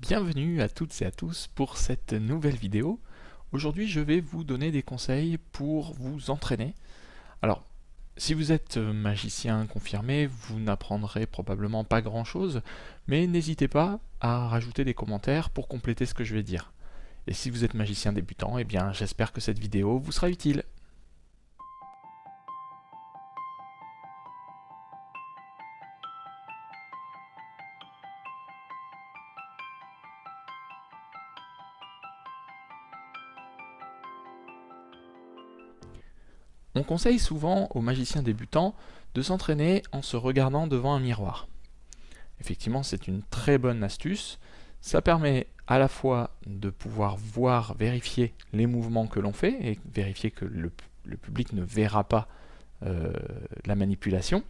Bienvenue à toutes et à tous pour cette nouvelle vidéo. Aujourd'hui, je vais vous donner des conseils pour vous entraîner. Alors, si vous êtes magicien confirmé, vous n'apprendrez probablement pas grand-chose, mais n'hésitez pas à rajouter des commentaires pour compléter ce que je vais dire. Et si vous êtes magicien débutant, eh bien, j'espère que cette vidéo vous sera utile. On conseille souvent aux magiciens débutants de s'entraîner en se regardant devant un miroir. Effectivement, c'est une très bonne astuce. Ça permet à la fois de pouvoir vérifier les mouvements que l'on fait et vérifier que le public ne verra pas la manipulation.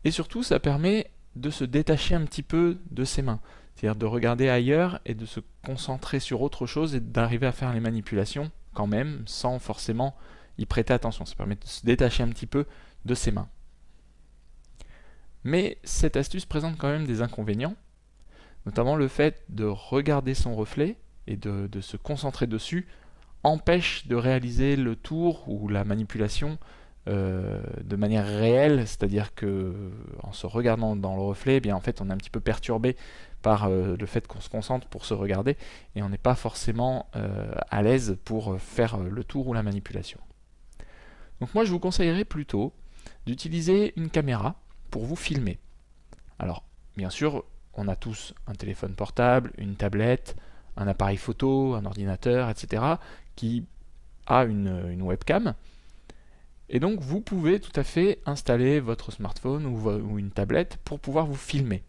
Et surtout, ça permet de se détacher un petit peu de ses mains. C'est-à-dire de regarder ailleurs et de se concentrer sur autre chose et d'arriver à faire les manipulations quand même sans forcément y prêter attention. Ça permet de se détacher un petit peu de ses mains. Mais cette astuce présente quand même des inconvénients, notamment le fait de regarder son reflet et de se concentrer dessus empêche de réaliser le tour ou la manipulation de manière réelle, c'est-à-dire que en se regardant dans le reflet, eh bien en fait on est un petit peu perturbé par le fait qu'on se concentre pour se regarder et on n'est pas forcément à l'aise pour faire le tour ou la manipulation. Donc moi je vous conseillerais plutôt d'utiliser une caméra pour vous filmer. Alors, bien sûr, on a tous un téléphone portable, une tablette, un appareil photo, un ordinateur, etc. qui a une webcam. Et donc, vous pouvez tout à fait installer votre smartphone ou une tablette pour pouvoir vous filmer.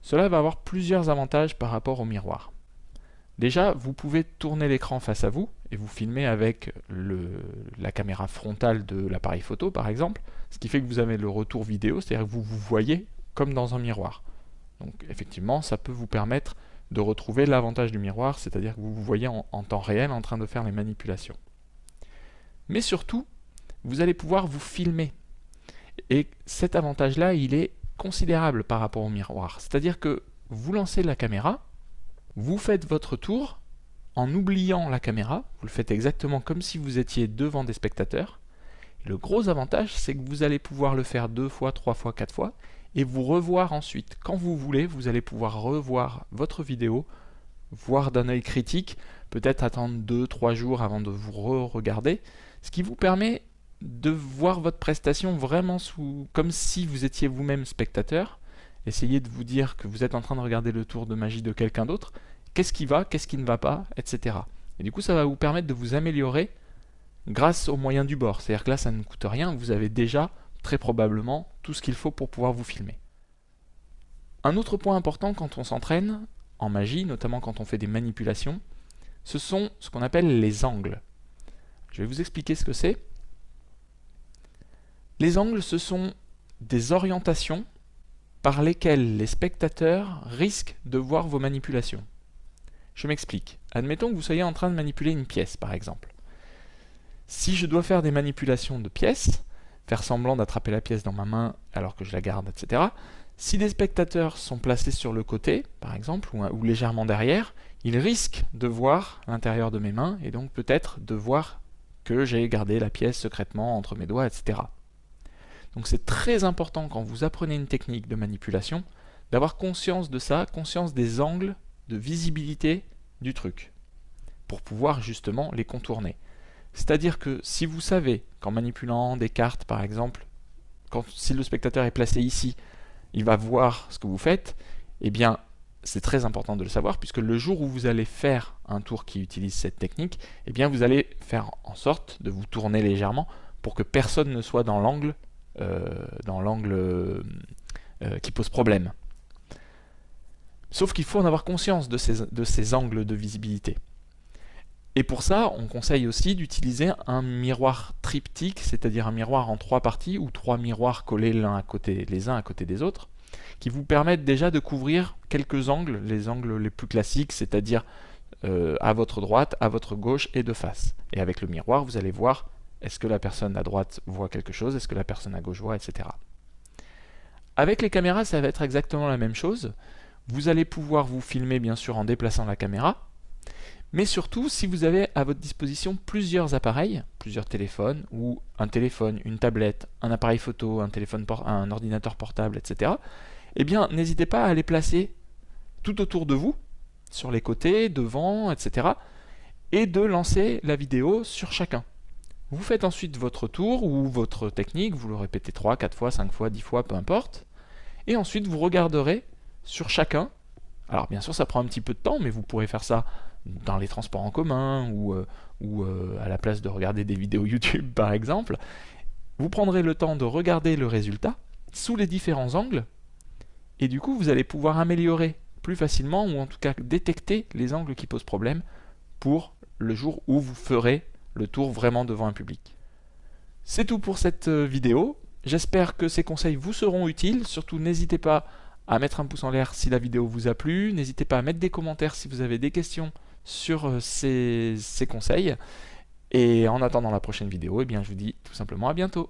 Cela va avoir plusieurs avantages par rapport au miroir. Déjà, vous pouvez tourner l'écran face à vous et vous filmer avec la caméra frontale de l'appareil photo par exemple, ce qui fait que vous avez le retour vidéo, c'est-à-dire que vous vous voyez comme dans un miroir. Donc effectivement, ça peut vous permettre de retrouver l'avantage du miroir, c'est-à-dire que vous vous voyez en temps réel en train de faire les manipulations. Mais surtout, vous allez pouvoir vous filmer. Et cet avantage-là, il est considérable par rapport au miroir. C'est-à-dire que vous lancez la caméra, vous faites votre tour en oubliant la caméra, vous le faites exactement comme si vous étiez devant des spectateurs. Et le gros avantage, c'est que vous allez pouvoir le faire 2 fois, 3 fois, 4 fois, et vous revoir ensuite. Quand vous voulez, vous allez pouvoir revoir votre vidéo, voir d'un œil critique, peut-être attendre 2-3 jours avant de vous re-regarder, ce qui vous permet de voir votre prestation vraiment comme si vous étiez vous-même spectateur. Essayez de vous dire que vous êtes en train de regarder le tour de magie de quelqu'un d'autre, qu'est-ce qui va, qu'est-ce qui ne va pas, etc. Et du coup, ça va vous permettre de vous améliorer grâce aux moyens du bord. C'est-à-dire que là, ça ne coûte rien, vous avez déjà très probablement tout ce qu'il faut pour pouvoir vous filmer. Un autre point important quand on s'entraîne en magie, notamment quand on fait des manipulations, ce sont ce qu'on appelle les angles. Je vais vous expliquer ce que c'est. Les angles, ce sont des orientations par lesquelles les spectateurs risquent de voir vos manipulations. Je m'explique. Admettons que vous soyez en train de manipuler une pièce, par exemple. Si je dois faire des manipulations de pièces, faire semblant d'attraper la pièce dans ma main alors que je la garde, etc., si des spectateurs sont placés sur le côté, par exemple, ou légèrement derrière, ils risquent de voir l'intérieur de mes mains et donc peut-être de voir que j'ai gardé la pièce secrètement entre mes doigts, etc. Donc c'est très important quand vous apprenez une technique de manipulation d'avoir conscience de ça, conscience des angles de visibilité du truc, pour pouvoir justement les contourner. C'est-à-dire que si vous savez qu'en manipulant des cartes par exemple, si le spectateur est placé ici, il va voir ce que vous faites, eh bien c'est très important de le savoir puisque le jour où vous allez faire un tour qui utilise cette technique, eh bien vous allez faire en sorte de vous tourner légèrement pour que personne ne soit dans l'angle qui pose problème. Sauf qu'il faut en avoir conscience de ces angles de visibilité. Et pour ça, on conseille aussi d'utiliser un miroir triptyque, c'est-à-dire un miroir en 3 parties, ou 3 miroirs collés les uns à côté des autres, qui vous permettent déjà de couvrir quelques angles, les angles les plus classiques, c'est-à-dire à votre droite, à votre gauche et de face. Et avec le miroir, vous allez voir, est-ce que la personne à droite voit quelque chose, est-ce que la personne à gauche voit, etc. Avec les caméras, ça va être exactement la même chose. Vous allez pouvoir vous filmer bien sûr en déplaçant la caméra, mais surtout si vous avez à votre disposition plusieurs appareils, plusieurs téléphones, ou un téléphone, une tablette, un appareil photo, un ordinateur portable, etc. Eh bien, n'hésitez pas à les placer tout autour de vous, sur les côtés, devant, etc. et de lancer la vidéo sur chacun. Vous faites ensuite votre tour ou votre technique, vous le répétez 3, 4 fois, 5 fois, 10 fois, peu importe. Et ensuite vous regarderez sur chacun. Alors bien sûr ça prend un petit peu de temps, mais vous pourrez faire ça dans les transports en commun ou à la place de regarder des vidéos YouTube par exemple. Vous prendrez le temps de regarder le résultat sous les différents angles et du coup vous allez pouvoir améliorer plus facilement ou en tout cas détecter les angles qui posent problème pour le jour où vous ferez le tour vraiment devant un public. C'est tout pour cette vidéo. J'espère que ces conseils vous seront utiles. Surtout, n'hésitez pas à mettre un pouce en l'air si la vidéo vous a plu. N'hésitez pas à mettre des commentaires si vous avez des questions sur ces conseils. Et en attendant la prochaine vidéo, eh bien, je vous dis tout simplement à bientôt.